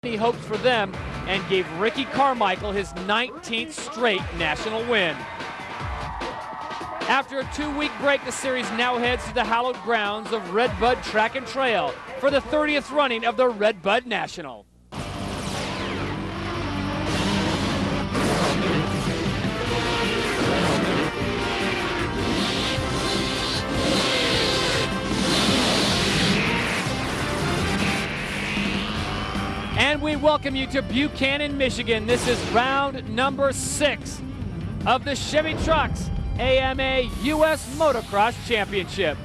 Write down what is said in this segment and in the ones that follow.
He hopes for them and gave Ricky Carmichael his 19th straight national win. After a 2-week break, the series now heads to the hallowed grounds of Red Bud Track and Trail for the 30th running of the Red Bud National. And we welcome you to Buchanan, Michigan. This is round number 6 of the Chevy Trucks AMA US Motocross Championship.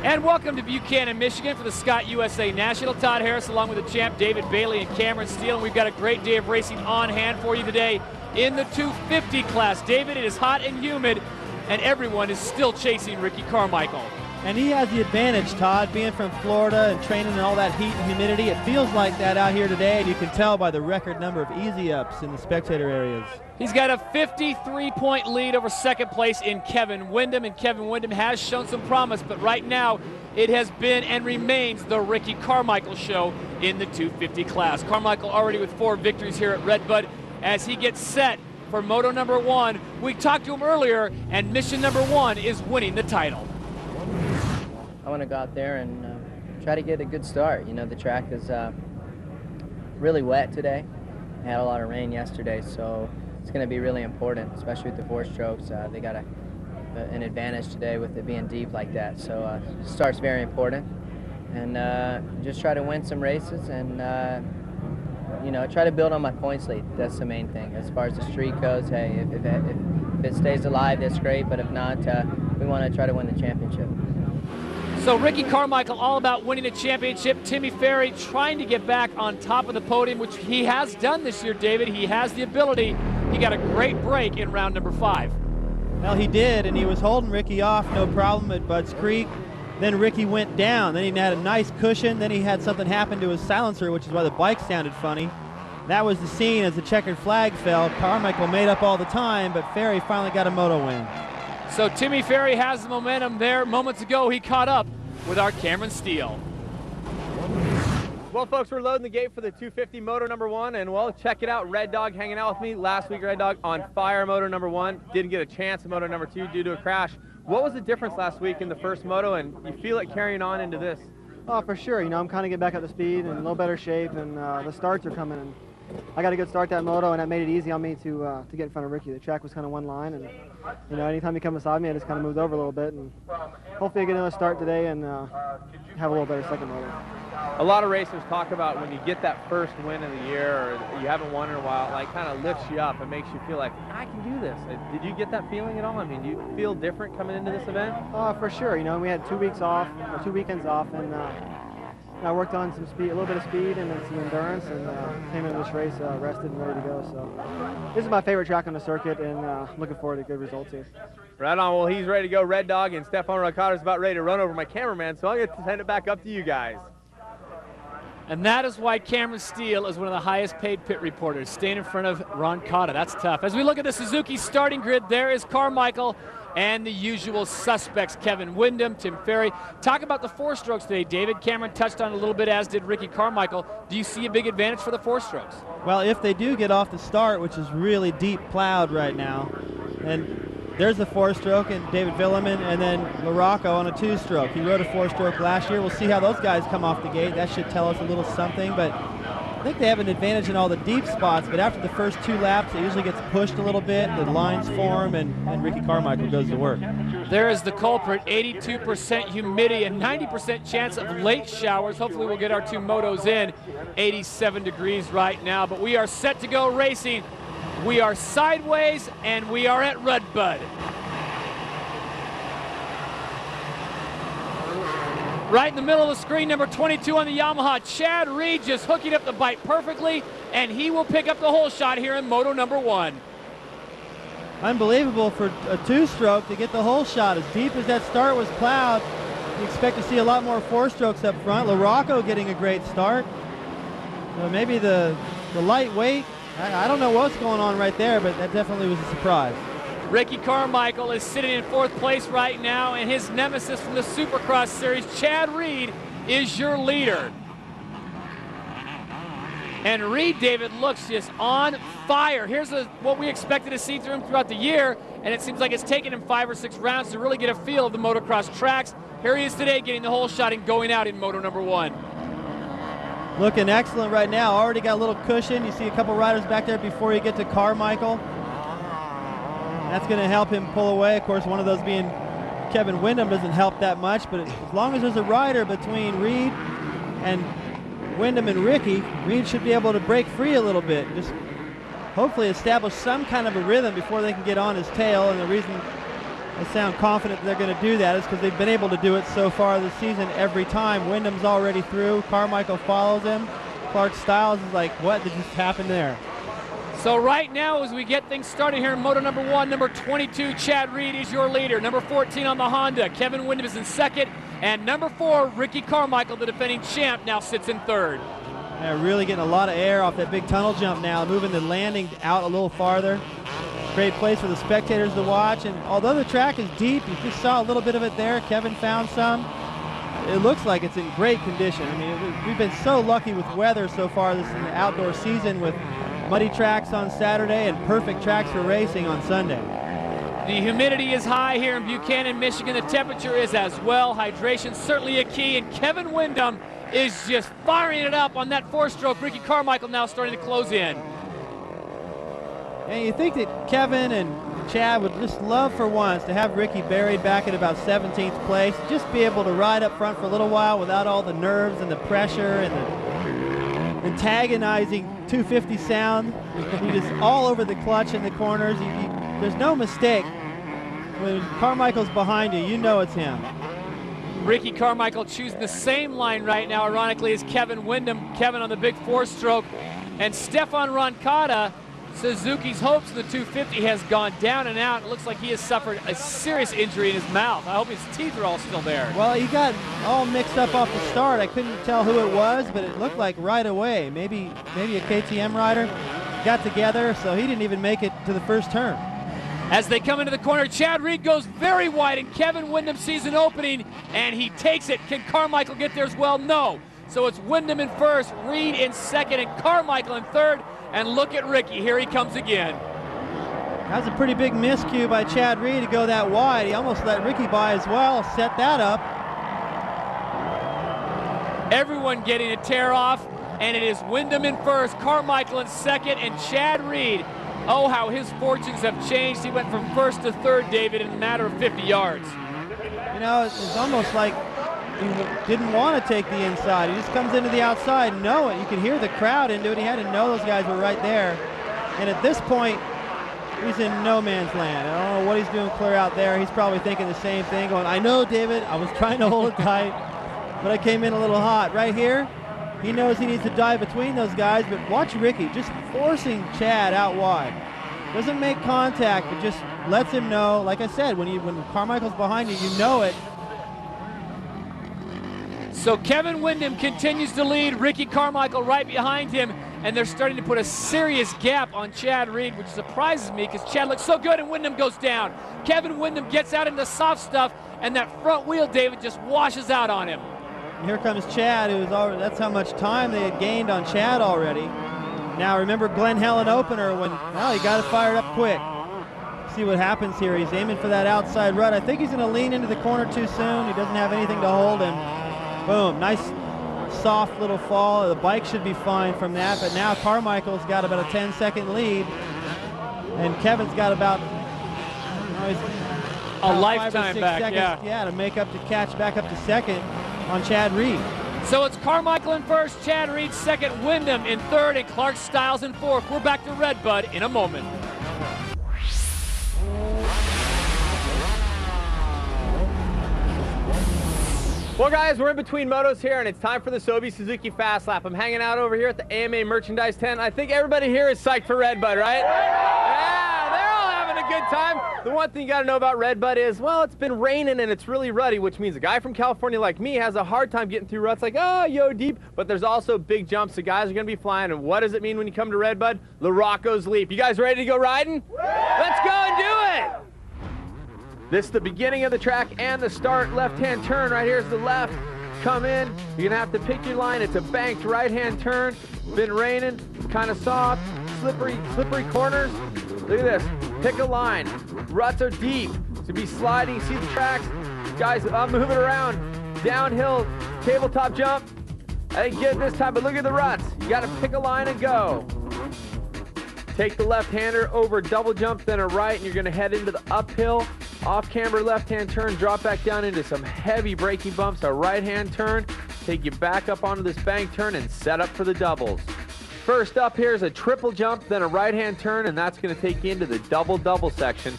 And welcome to Buchanan, Michigan for the Scott USA National. Todd Harris along with the champ David Bailey and Cameron Steele. And we've got a great day of racing on hand for you today in the 250 class. David, it is hot and humid, and everyone is still chasing Ricky Carmichael. And he has the advantage, Todd, being from Florida and training in all that heat and humidity. It feels like that out here today, and you can tell by the record number of easy ups in the spectator areas. He's got a 53-point lead over second place in Kevin Windham, and Kevin Windham has shown some promise, but right now it has been and remains the Ricky Carmichael show in the 250 class. Carmichael already with 4 victories here at Red Bud as he gets set for Moto number 1. We talked to him earlier, and mission number 1 is winning the title. I want to go out there and try to get a good start. You know, the track is really wet today. We had a lot of rain yesterday, so it's going to be really important, especially with the 4 strokes. They got an advantage today with it being deep like that. So start's very important, and just try to win some races and you know, try to build on my points lead. That's the main thing. As far as the streak goes, hey, if it stays alive, that's great. But if not, we want to try to win the championship. So Ricky Carmichael all about winning a championship. Timmy Ferry trying to get back on top of the podium, which he has done this year, David. He has the ability. He got a great break in round number 5. Well, he did, and he was holding Ricky off no problem at Budds Creek. Then Ricky went down. Then he had a nice cushion. Then he had something happen to his silencer, which is why the bike sounded funny. That was the scene as the checkered flag fell. Carmichael made up all the time, but Ferry finally got a moto win. So Timmy Ferry has the momentum there. Moments ago, he caught up with our Cameron Steele. Well, folks, we're loading the gate for the 250 Moto number 1, and well, check it out. Red Dog hanging out with me. Last week, Red Dog on fire Moto number 1. Didn't get a chance in Moto number 2 due to a crash. What was the difference last week in the first Moto, and you feel it carrying on into this? Oh, for sure. You know, I'm kind of getting back up to speed and in a little better shape, and the starts are coming. And I got a good start that Moto, and that made it easy on me to get in front of Ricky. The track was kind of one line, and you know, anytime he come beside me, I just kind of moved over a little bit, and hopefully I get another start today and have a little better second Moto. A lot of racers talk about when you get that first win of the year, or you haven't won in a while, like kind of lifts you up and makes you feel like, I can do this. Did you get that feeling at all? I mean, do you feel different coming into this event? For sure. You know, we had 2 weeks off, or 2 weekends off, and I worked on some speed, a little bit of speed and then some endurance, and came into this race rested and ready to go. So this is my favorite track on the circuit, and looking forward to good results here. Right on. Well, he's ready to go. Red Dog and Stefan Ricardo is about ready to run over my cameraman, so I'll get to send it back up to you guys. And that is why Cameron Steele is one of the highest paid pit reporters, staying in front of Ron Cotta. That's tough. As we look at the Suzuki starting grid, there is Carmichael and the usual suspects, Kevin Windham, Tim Ferry. Talk about the 4 strokes today, David. Cameron touched on it a little bit, as did Ricky Carmichael. Do you see a big advantage for the 4 strokes? Well, if they do get off the start, which is really deep plowed right now, and there's the 4-stroke and David Villeman, and then Larocco on a 2-stroke. He rode a 4-stroke last year. We'll see how those guys come off the gate. That should tell us a little something, but I think they have an advantage in all the deep spots, but after the first 2 laps, it usually gets pushed a little bit, the lines form, and Ricky Carmichael goes to work. There is the culprit, 82% humidity and 90% chance of late showers. Hopefully we'll get our 2 motos in. 87 degrees right now, but we are set to go racing. We are sideways, and we are at Red Bud. Right in the middle of the screen, number 22 on the Yamaha, Chad Reed, just hooking up the bike perfectly, and he will pick up the whole shot here in Moto number 1. Unbelievable for a 2-stroke to get the whole shot. As deep as that start was plowed, you expect to see a lot more 4-strokes up front. Larocco getting a great start. Maybe the lightweight. I don't know what's going on right there, but that definitely was a surprise. Ricky Carmichael is sitting in 4th place right now, and his nemesis from the Supercross Series, Chad Reed, is your leader. And Reed, David, looks just on fire. Here's what we expected to see through him throughout the year, and it seems like it's taken him 5 or 6 rounds to really get a feel of the motocross tracks. Here he is today, getting the whole shot and going out in Moto number 1. Looking excellent right now. Already got a little cushion. You see a couple riders back there before you get to Carmichael. That's going to help him pull away. Of course, one of those being Kevin Windham doesn't help that much, but as long as there's a rider between Reed and Windham and Ricky, Reed should be able to break free a little bit. Just hopefully establish some kind of a rhythm before they can get on his tail. And the reason I sound confident that they're going to do that is because they've been able to do it so far this season every time. Windham's already through. Carmichael follows him. Clark Stiles is like, what did just happen there? So right now, as we get things started here in Moto number 1, number 22, Chad Reed is your leader. Number 14 on the Honda, Kevin Windham is in second. And number 4, Ricky Carmichael, the defending champ, now sits in third. Yeah, really getting a lot of air off that big tunnel jump now, moving the landing out a little farther. Great place for the spectators to watch. And although the track is deep, you just saw a little bit of it there. Kevin found some. It looks like it's in great condition. I mean, we've been so lucky with weather so far this in the outdoor season, with muddy tracks on Saturday and perfect tracks for racing on Sunday. The humidity is high here in Buchanan, Michigan. The temperature is as well. Hydration certainly a key, and Kevin Windham is just firing it up on that 4-stroke. Ricky Carmichael now starting to close in. And you think that Kevin and Chad would just love for once to have Ricky buried back at about 17th place, just be able to ride up front for a little while without all the nerves and the pressure and the antagonizing 250 sound. He just all over the clutch in the corners. There's no mistake. When Carmichael's behind you, you know it's him. Ricky Carmichael choosing the same line right now, ironically, as Kevin Windham. Kevin on the big 4-stroke. And Stefan Roncada, Suzuki's hopes in the 250 has gone down and out. It looks like he has suffered a serious injury in his mouth. I hope his teeth are all still there. Well, he got all mixed up off the start. I couldn't tell who it was, but it looked like right away. Maybe a KTM rider got together, so he didn't even make it to the first turn. As they come into the corner, Chad Reed goes very wide, and Kevin Windham sees an opening, and he takes it. Can Carmichael get there as well? No. So it's Windham in first, Reed in second, and Carmichael in third. And look at Ricky, here he comes again. That was a pretty big miscue by Chad Reed to go that wide. He almost let Ricky by as well, set that up. Everyone getting a tear off, and it is Windham in first, Carmichael in second, and Chad Reed. Oh, how his fortunes have changed. He went from first to third, David, in a matter of 50 yards. You know, it's almost like he didn't want to take the inside. He just comes into the outside, know it. You can hear the crowd into it. He had to know those guys were right there. And at this point, he's in no man's land. I don't know what he's doing clear out there. He's probably thinking the same thing, going, I know, David, I was trying to hold it tight, but I came in a little hot. Right here, he knows he needs to dive between those guys, but watch Ricky just forcing Chad out wide. Doesn't make contact, but just lets him know, like I said, when Carmichael's behind you, you know it. So Kevin Windham continues to lead, Ricky Carmichael right behind him, and they're starting to put a serious gap on Chad Reed, which surprises me because Chad looks so good and Windham goes down. Kevin Windham gets out into soft stuff, and that front wheel, David, just washes out on him. Here comes Chad, who's already, that's how much time they had gained on Chad already. Now remember Glen Helen opener when, well, he got it fired up quick. See what happens here. He's aiming for that outside rut. I think he's going to lean into the corner too soon. He doesn't have anything to hold him. Boom, nice soft little fall. The bike should be fine from that, but now Carmichael's got about a 10-second lead, and Kevin's got about a lifetime back, seconds, to make up to catch back up to second on Chad Reed. So it's Carmichael in first, Chad Reed second, Windham in third, and Clark Stiles in fourth. We're back to Red Bud in a moment. Well, guys, we're in between motos here, and it's time for the Sobe Suzuki Fast Lap. I'm hanging out over here at the AMA merchandise tent. I think everybody here is psyched for Red Bud, right? Yeah, they're all having a good time. The one thing you got to know about Red Bud is, well, it's been raining and it's really ruddy, which means a guy from California like me has a hard time getting through ruts like, oh, yo, deep. But there's also big jumps, so guys are going to be flying. And what does it mean when you come to Red Bud? LaRocco's Leap. You guys ready to go riding? Let's go and do it! This is the beginning of the track and the start. Left-hand turn right here is the left. come in, you're gonna have to pick your line. It's a banked right-hand turn. Been raining, kind of soft, slippery corners. Look at this, pick a line. Ruts are deep, so be sliding, see the tracks. Guys, I'm moving around. Downhill, tabletop jump. I didn't get it this time, but look at the ruts. You gotta pick a line and go. Take the left-hander over double jump, then a right, and you're gonna head into the uphill. Off-camber left-hand turn, drop back down into some heavy braking bumps. A right-hand turn, take you back up onto this bank turn and set up for the doubles. First up here is a triple jump, then a right-hand turn, and that's gonna take you into the double-double section.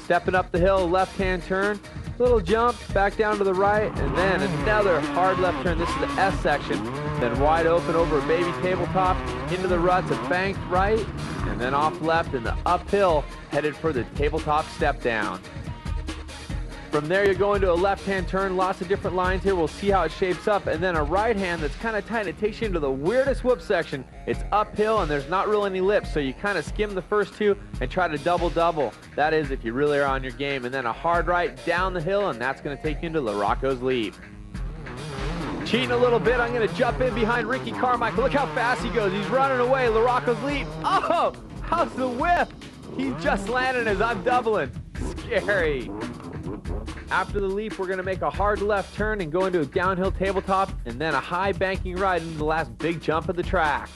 Stepping up the hill, left-hand turn, little jump, back down to the right, and then another hard left turn. This is the S section. Then wide open over a baby tabletop, into the ruts, a banked right, and then off left in the uphill, headed for the tabletop step down. From there, you're going to a left-hand turn, lots of different lines here. We'll see how it shapes up. And then a right hand that's kind of tight. It takes you into the weirdest whoop section. It's uphill, and there's not really any lips, so you kind of skim the first two and try to double-double. That is if you really are on your game. And then a hard right down the hill, and that's going to take you into LaRocco's lead. Cheating a little bit, I'm going to jump in behind Ricky Carmichael. Look how fast he goes. He's running away. LaRocco's lead. Oh, how's the whip? He's just landing as I'm doubling. Scary. After the leap, we're going to make a hard left turn and go into a downhill tabletop, and then a high banking ride into the last big jump of the track.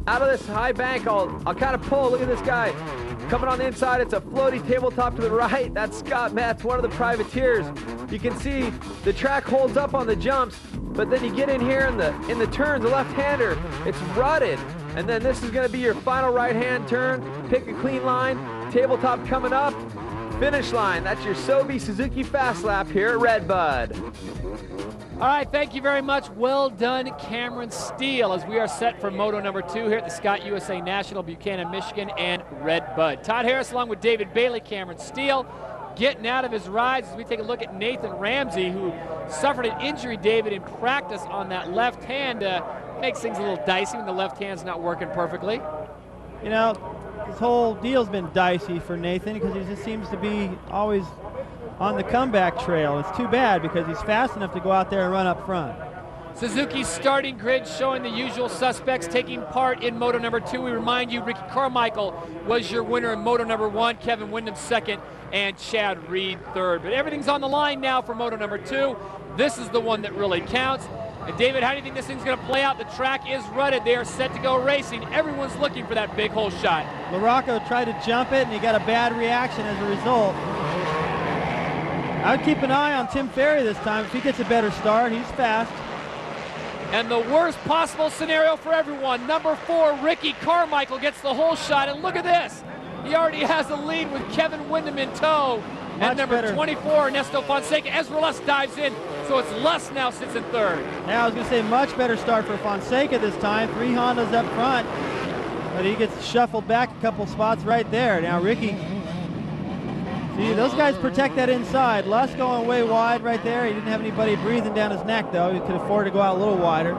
Out of this high bank, I'll kind of pull. Look at this guy. Coming on the inside, it's a floaty tabletop to the right. That's Scott Metz, one of the privateers. You can see the track holds up on the jumps, but then you get in here in the turns, the left-hander, it's rutted. And then this is going to be your final right-hand turn. Pick a clean line. Tabletop coming up. Finish line. That's your Sobe Suzuki Fast Lap here at Redbud. All right, thank you very much. Well done, Cameron Steele, as we are set for Moto number 2 here at the Scott USA National, Buchanan, Michigan, and Redbud. Todd Harris along with David Bailey, Cameron Steele, getting out of his rides as we take a look at Nathan Ramsey, who suffered an injury, David, in practice on that left hand. Makes things a little dicey when the left hand's not working perfectly. You know, this whole deal's been dicey for Nathan because he just seems to be always on the comeback trail. It's too bad because he's fast enough to go out there and run up front. Suzuki's starting grid showing the usual suspects taking part in Moto number 2. We remind you, Ricky Carmichael was your winner in Moto number 1, Kevin Windham second, and Chad Reed third. But everything's on the line now for Moto number 2. This is the one that really counts. And David, how do you think this thing's going to play out? The track is rutted. They are set to go racing. Everyone's looking for that big hole shot. LaRocco tried to jump it, and he got a bad reaction as a result. I would keep an eye on Tim Ferry this time. If he gets a better start, he's fast. And the worst possible scenario for everyone, number 4, Ricky Carmichael gets the hole shot. And look at this. He already has the lead with Kevin Windham in tow. And number 24, Ernesto Fonseca. Ezra Lusk dives in, so it's Lusk now sits in third. Yeah, I was going to say much better start for Fonseca this time. 3 Hondas up front, but he gets shuffled back a couple spots right there. Now Ricky, see, those guys protect that inside. Lusk going way wide right there. He didn't have anybody breathing down his neck, though. He could afford to go out a little wider.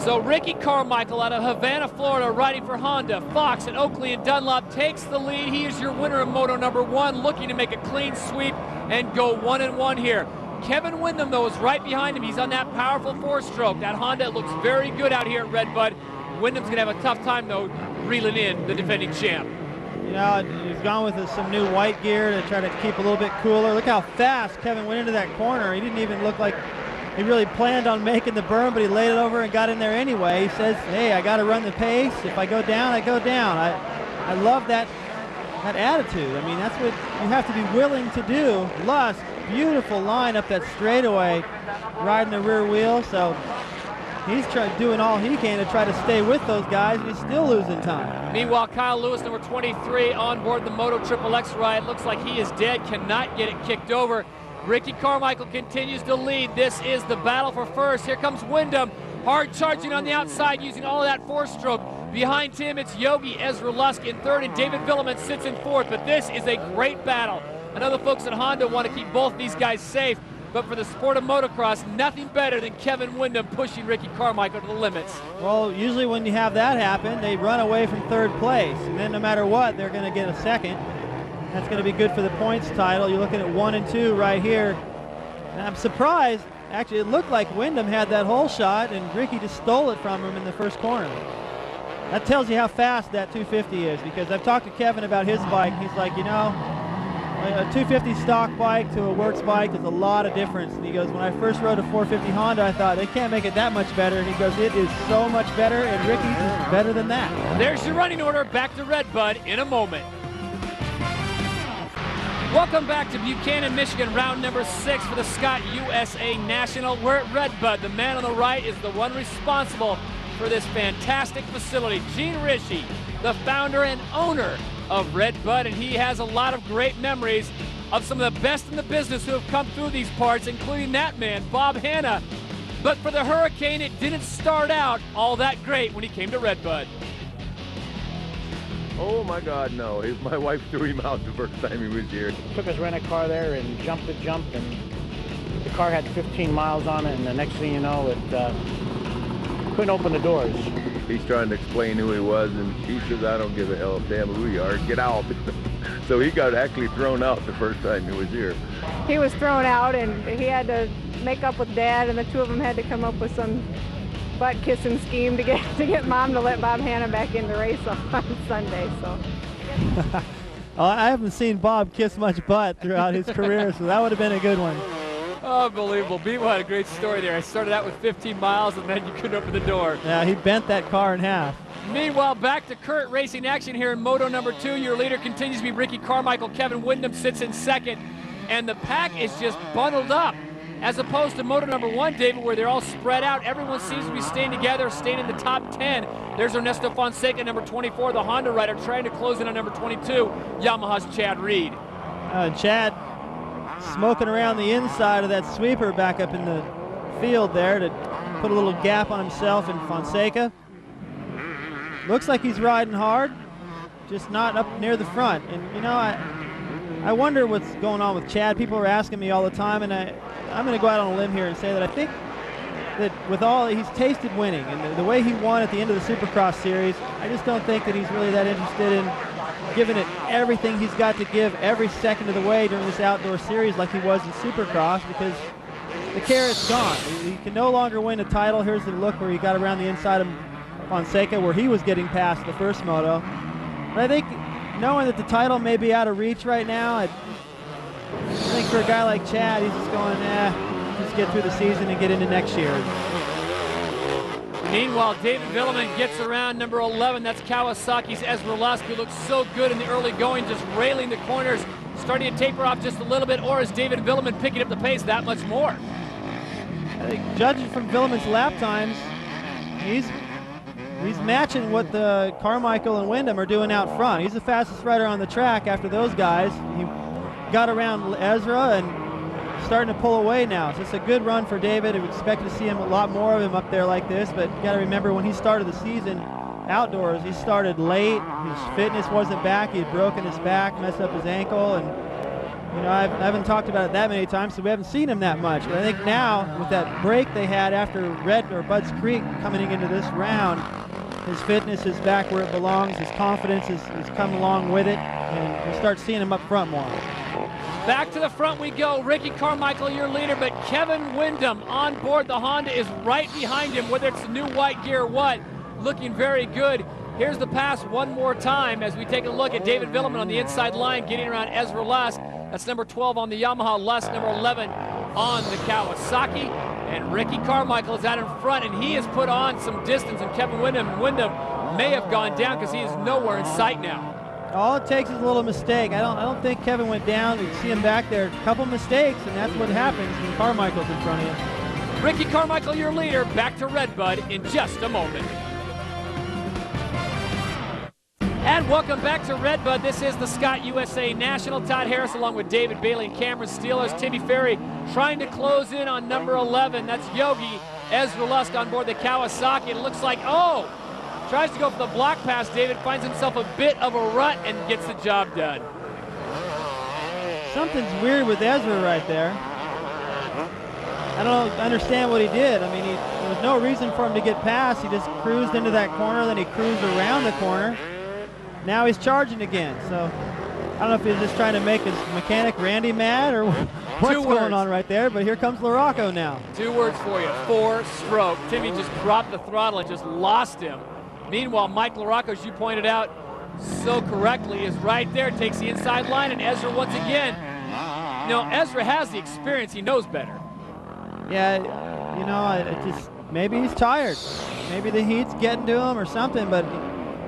So Ricky Carmichael out of Havana, Florida, riding for Honda. Fox and Oakley and Dunlop takes the lead. He is your winner in Moto number 1, looking to make a clean sweep and go 1-1 here. Kevin Windham, though, is right behind him. He's on that powerful 4-stroke. That Honda looks very good out here at Redbud. Wyndham's going to have a tough time, though, reeling in the defending champ. You know, he's gone with some new white gear to try to keep a little bit cooler. Look how fast Kevin went into that corner. He didn't even look like he really planned on making the berm, but he laid it over and got in there anyway. He says, hey, I got to run the pace. If I go down, I go down. I love that attitude. I mean, that's what you have to be willing to do. Lusk, beautiful line up that straightaway, riding the rear wheel. So he's doing all he can to try to stay with those guys, and he's still losing time. Meanwhile, Kyle Lewis, number 23, on board the Moto XXX ride. Looks like he is dead, cannot get it kicked over. Ricky Carmichael continues to lead. This is the battle for first. Here comes Windham, hard charging on the outside, using all of that 4-stroke. Behind him, it's Yogi, Ezra Lusk in third, and David Villeman sits in fourth. But this is a great battle. I know the folks at Honda want to keep both these guys safe, but for the sport of motocross, nothing better than Kevin Windham pushing Ricky Carmichael to the limits. Well, usually when you have that happen, they run away from third place, and then no matter what, they're going to get a second. That's going to be good for the points title. You're looking at 1 and 2 right here. And I'm surprised actually, it looked like Wyndham had that hole shot, and Ricky just stole it from him in the first corner. That tells you how fast that 250 is, because I've talked to Kevin about his bike. He's like, you know, a 250 stock bike to a works bike, there's a lot of difference. And he goes, when I first rode a 450 Honda, I thought they can't make it that much better. And he goes, it is so much better, and Ricky's is better than that. There's your running order. Back to Redbud in a moment. Welcome back to Buchanan, Michigan, round number 6 for the Scott USA National. We're at Redbud. The man on the right is the one responsible for this fantastic facility, Gene Ritchie, the founder and owner of Redbud, and he has a lot of great memories of some of the best in the business who have come through these parts, including that man, Bob Hanna. But for the Hurricane, it didn't start out all that great when he came to Redbud. Oh my God, no. My wife threw him out the first time he was here. Took us rent a car there and jumped the jump, and the car had 15 miles on it, and the next thing you know, it couldn't open the doors. He's trying to explain who he was, and he says, I don't give a hell damn who you are, get out. So he got actually thrown out the first time he was here. He was thrown out, and he had to make up with Dad, and the two of them had to come up with some butt-kissing scheme to get Mom to let Bob Hanna back in the race on Sunday. So. I haven't seen Bob kiss much butt throughout his career, so that would have been a good one. Unbelievable. Beagle had a great story there. I started out with 15 miles, and then you couldn't open the door. Yeah, he bent that car in half. Meanwhile, back to Kurt racing action here in Moto number 2. Your leader continues to be Ricky Carmichael. Kevin Wyndham sits in second, and the pack is just bundled up. As opposed to Moto number 1, David, where they're all spread out. Everyone seems to be staying together, staying in the top 10. There's Ernesto Fonseca, number 24, the Honda rider, trying to close in on number 22, Yamaha's Chad Reed. Chad smoking around the inside of that sweeper back up in the field there to put a little gap on himself and Fonseca. Looks like he's riding hard, just not up near the front. And, you know, I wonder what's going on with Chad. People are asking me all the time, and I'm going to go out on a limb here and say that I think that with all, he's tasted winning, and the way he won at the end of the Supercross series, I just don't think that he's really that interested in giving it everything he's got to give every second of the way during this outdoor series like he was in Supercross, because the carrot's gone. He can no longer win a title. Here's the look where he got around the inside of Fonseca, where he was getting past the first moto. But I think knowing that the title may be out of reach right now, I think for a guy like Chad, he's just going, just get through the season and get into next year. Meanwhile, David Villeman gets around number 11. That's Kawasaki's Ezra Lusk, who looks so good in the early going, just railing the corners, starting to taper off just a little bit, or is David Villeman picking up the pace that much more? I think judging from Villeman's lap times, he's matching what the Carmichael and Wyndham are doing out front. He's the fastest rider on the track after those guys. He got around Ezra and starting to pull away now. So it's a good run for David. We expect to see him a lot more of him up there like this, but you got to remember when he started the season outdoors, he started late. His fitness wasn't back. He had broken his back, messed up his ankle, and you know, I haven't talked about it that many times, so we haven't seen him that much. But I think now, with that break they had after Budds Creek coming into this round, his fitness is back where it belongs. His confidence has come along with it, and we'll start seeing him up front more. Back to the front we go. Ricky Carmichael, your leader, but Kevin Wyndham on board the Honda is right behind him, whether it's the new white gear or what, looking very good. Here's the pass one more time as we take a look at David Villeman on the inside line, getting around Ezra Lusk. That's number 12 on the Yamaha, Lusk number 11 on the Kawasaki. And Ricky Carmichael is out in front, and he has put on some distance, and Kevin Wyndham may have gone down because he is nowhere in sight now. All it takes is a little mistake. I don't think Kevin went down. You see him back there, a couple mistakes, and that's what happens when Carmichael's in front of you. Ricky Carmichael, your leader, back to Redbud in just a moment. And welcome back to Redbud. This is the Scott USA National. Todd Harris along with David Bailey and Cameron Steelers. Timmy Ferry trying to close in on number 11. That's Yogi. Ezra Lusk on board the Kawasaki. It looks like, tries to go for the block pass. David finds himself a bit of a rut and gets the job done. Something's weird with Ezra right there. I don't understand what he did. I mean, there was no reason for him to get past. He just cruised into that corner, then he cruised around the corner. Now he's charging again, so I don't know if he's just trying to make his mechanic Randy mad or what's Two going words. on right there, but here comes LaRocco now. 2 words for you, 4-stroke. Timmy just dropped the throttle and just lost him. Meanwhile, Mike LaRocco, as you pointed out so correctly, is right there, takes the inside line, and Ezra once again. You know, Ezra has the experience, he knows better. Yeah, you know, it just, maybe he's tired. Maybe the heat's getting to him or something, but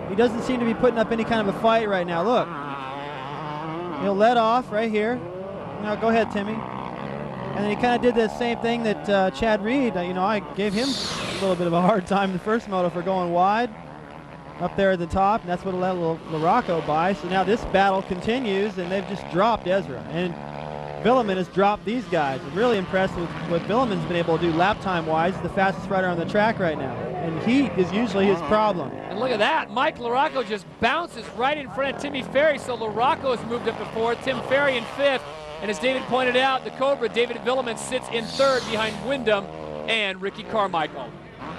he doesn't seem to be putting up any kind of a fight right now. Look, he'll let off right here. Now go ahead, Timmy. And then he kind of did the same thing that Chad Reed, you know, I gave him a little bit of a hard time in the first moto for going wide up there at the top, and that's what let LaRocco by. So now this battle continues, and they've just dropped Ezra. And Villeman has dropped these guys. I'm really impressed with what Villeman's been able to do lap time-wise. The fastest rider on the track right now. And heat is usually his problem. And look at that, Mike LaRocco just bounces right in front of Timmy Ferry, so LaRocco has moved up to 4th, Tim Ferry in 5th, and as David pointed out, the Cobra, David Villeman, sits in 3rd behind Wyndham and Ricky Carmichael.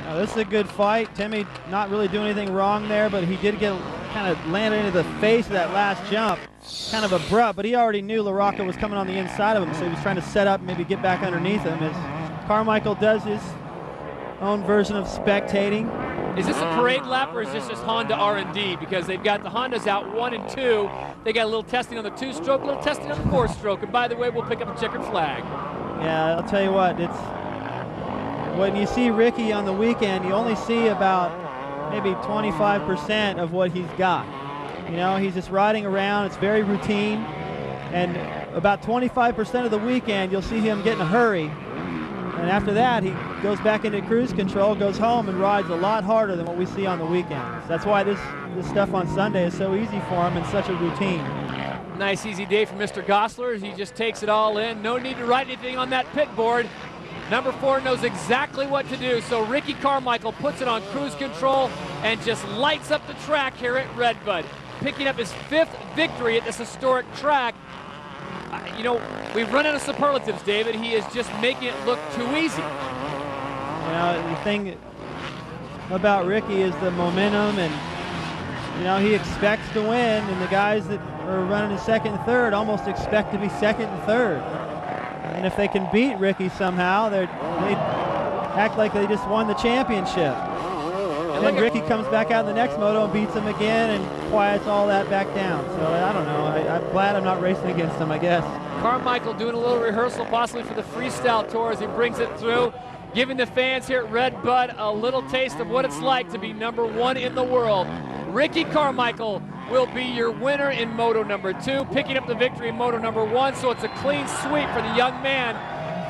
Now this is a good fight. Timmy not really doing anything wrong there, but he did get kind of landed into the face of that last jump. Kind of abrupt, but he already knew LaRocco was coming on the inside of him, so he was trying to set up and maybe get back underneath him as Carmichael does his own version of spectating. Is this a parade lap or is this just Honda R&D? Because they've got the Hondas out 1 and 2. They got a little testing on the 2-stroke, a little testing on the 4-stroke. And by the way, we'll pick up a checkered flag. Yeah, I'll tell you what, it's when you see Ricky on the weekend, you only see about maybe 25% of what he's got. You know, he's just riding around. It's very routine. And about 25% of the weekend, you'll see him get in a hurry. And after that, he goes back into cruise control, goes home, and rides a lot harder than what we see on the weekends. That's why this stuff on Sunday is so easy for him and such a routine. Nice, easy day for Mr. Gosler. He just takes it all in. No need to write anything on that pit board. Number 4 knows exactly what to do. So Ricky Carmichael puts it on cruise control and just lights up the track here at Redbud, picking up his 5th victory at this historic track. You know, we've run out of superlatives, David. He is just making it look too easy. Well, the thing about Ricky is the momentum, and you know, he expects to win, and the guys that are running in 2nd and 3rd almost expect to be 2nd and 3rd. And if they can beat Ricky somehow, they act like they just won the championship. And then Ricky comes back out in the next moto and beats him again and quiets all that back down. So I don't know. I'm glad I'm not racing against him, I guess. Carmichael doing a little rehearsal possibly for the freestyle tour as he brings it through, giving the fans here at Redbud a little taste of what it's like to be number 1 in the world. Ricky Carmichael will be your winner in moto number 2, picking up the victory in moto number 1, so it's a clean sweep for the young man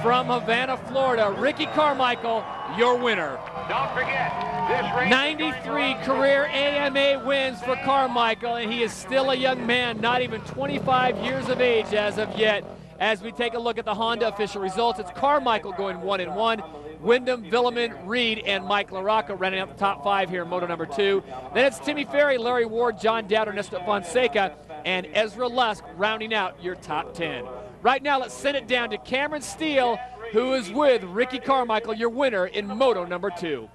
from Havana, Florida. Ricky Carmichael, your winner. Don't forget, this race 93 career AMA wins for Carmichael, and he is still a young man, not even 25 years of age as of yet. As we take a look at the Honda official results, it's Carmichael going 1 and 1. Wyndham, Villeman, Reed, and Mike LaRocco running out the top 5 here in moto number 2. Then it's Timmy Ferry, Larry Ward, John Dowd, Ernesto Fonseca, and Ezra Lusk rounding out your top 10. Right now, let's send it down to Cameron Steele, who is with Ricky Carmichael, your winner in moto number 2.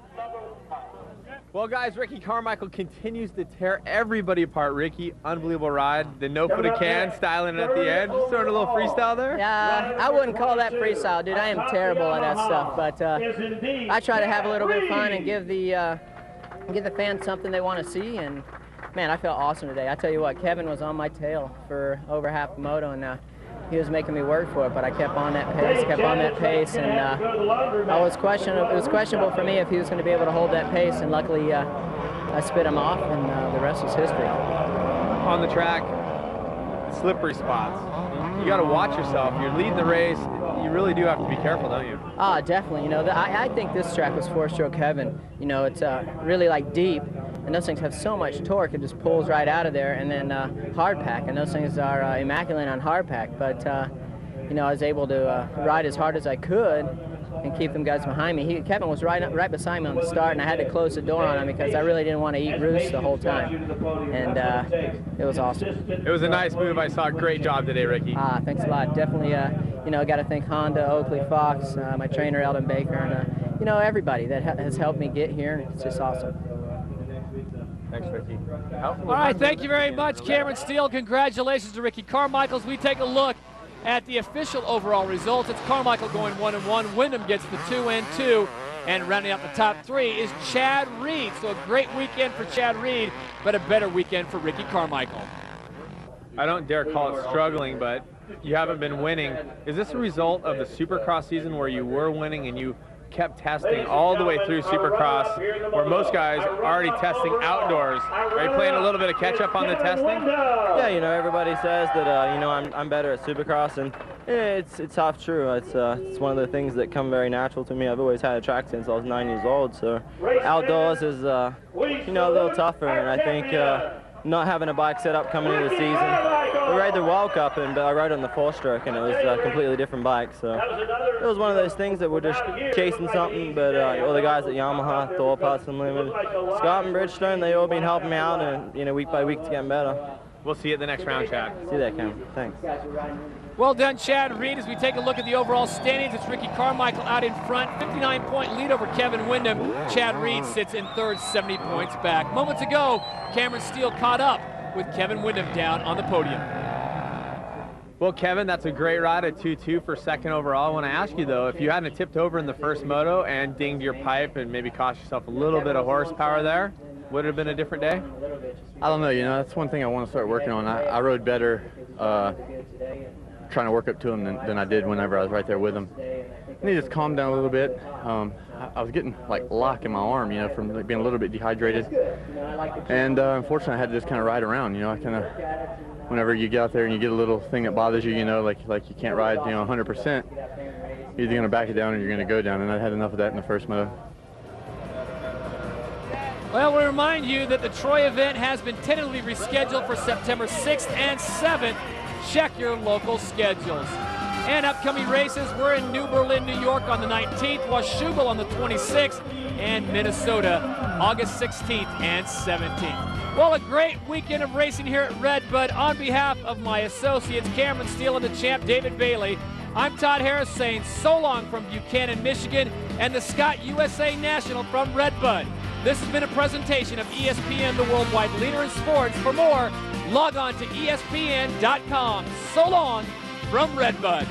Well, guys, Ricky Carmichael continues to tear everybody apart. Ricky, unbelievable ride. The no-footed can, styling it at the end. Just throwing a little freestyle there? Yeah, I wouldn't call that freestyle, dude. I am terrible at that stuff. But I try to have a little bit of fun and give the fans something they want to see. And, man, I felt awesome today. I tell you what, Kevin was on my tail for over half the moto, and he was making me work for it, but I kept on that pace, and it was questionable for me if he was going to be able to hold that pace, and luckily I spit him off, and the rest was history. On the track, slippery spots. You got to watch yourself. You're leading the race. You really do have to be careful, don't you? Ah, definitely. You know, I think this track was 4-stroke heaven. You know, it's really like deep, and those things have so much torque, it just pulls right out of there. And then hard pack, and those things are immaculate on hard pack. But you know, I was able to ride as hard as I could and keep them guys behind me. Kevin was right beside me on the start, and I had to close the door on him because I really didn't want to eat roost the whole time. And it was awesome. It was a nice move. I saw. Great job today, Ricky. Ah, thanks a lot. Definitely, you know, got to thank Honda, Oakley, Fox, my trainer Eldon Baker, and you know, everybody that has helped me get here. It's just awesome. Thanks, Ricky. All right, thank you very much, Cameron Steele. Congratulations to Ricky Carmichael. As we take a look at the official overall results, it's Carmichael going 1-1. Wyndham gets the 2-2. And rounding out the top 3 is Chad Reed. So a great weekend for Chad Reed, but a better weekend for Ricky Carmichael. I don't dare call it struggling, but you haven't been winning. Is this a result of the Supercross season where you were winning and you kept testing all the way through Supercross, where most guys are already testing outdoors? Are you playing a little bit of catch up on the testing? Yeah, you know, everybody says that you know, I'm better at Supercross, and it's half true. It's one of the things that come very natural to me. I've always had a track since I was 9 years old, so outdoors is you know, a little tougher, and I think not having a bike set up coming into the season. We rode the World Cup, and I rode on the 4-stroke, and it was a completely different bike. So it was one of those things that we're just chasing something. But all the guys at Yamaha, Thor, Parts Unlimited, Scott and Bridgestone, they all been helping me out, and you know, week by week to getting better. We'll see you at the next round, Chad. See you there, Cam. Thanks. Well done, Chad Reed. As we take a look at the overall standings, it's Ricky Carmichael out in front, 59-point lead over Kevin Wyndham. Chad Reed sits in third, 70 points back. Moments ago, Cameron Steele caught up with Kevin Wyndham down on the podium. Well, Kevin, that's a great ride at 2-2 for second overall. I want to ask you, though, if you hadn't tipped over in the first moto and dinged your pipe and maybe cost yourself a little bit of horsepower there, would it have been a different day? I don't know. You know, that's one thing I want to start working on. I rode better trying to work up to him than I did whenever I was right there with him. And he just calmed down a little bit. I was getting like lock in my arm, you know, from like, being a little bit dehydrated. And unfortunately, I had to just kind of ride around. You know, I kind of, whenever you get out there and you get a little thing that bothers you, you know, like you can't ride, you know, 100%. You're either going to back it down or you're going to go down. And I had enough of that in the first moto. Well, we remind you that the Troy event has been tentatively rescheduled for September 6th and 7th. Check your local schedules. And upcoming races, we're in New Berlin, New York on the 19th, Washougal on the 26th, and Minnesota August 16th and 17th. Well, a great weekend of racing here at Redbud. On behalf of my associates, Cameron Steele and the champ, David Bailey, I'm Todd Harris saying so long from Buchanan, Michigan, and the Scott USA National from Redbud. This has been a presentation of ESPN, the worldwide leader in sports. For more, log on to ESPN.com. So long from Redbud.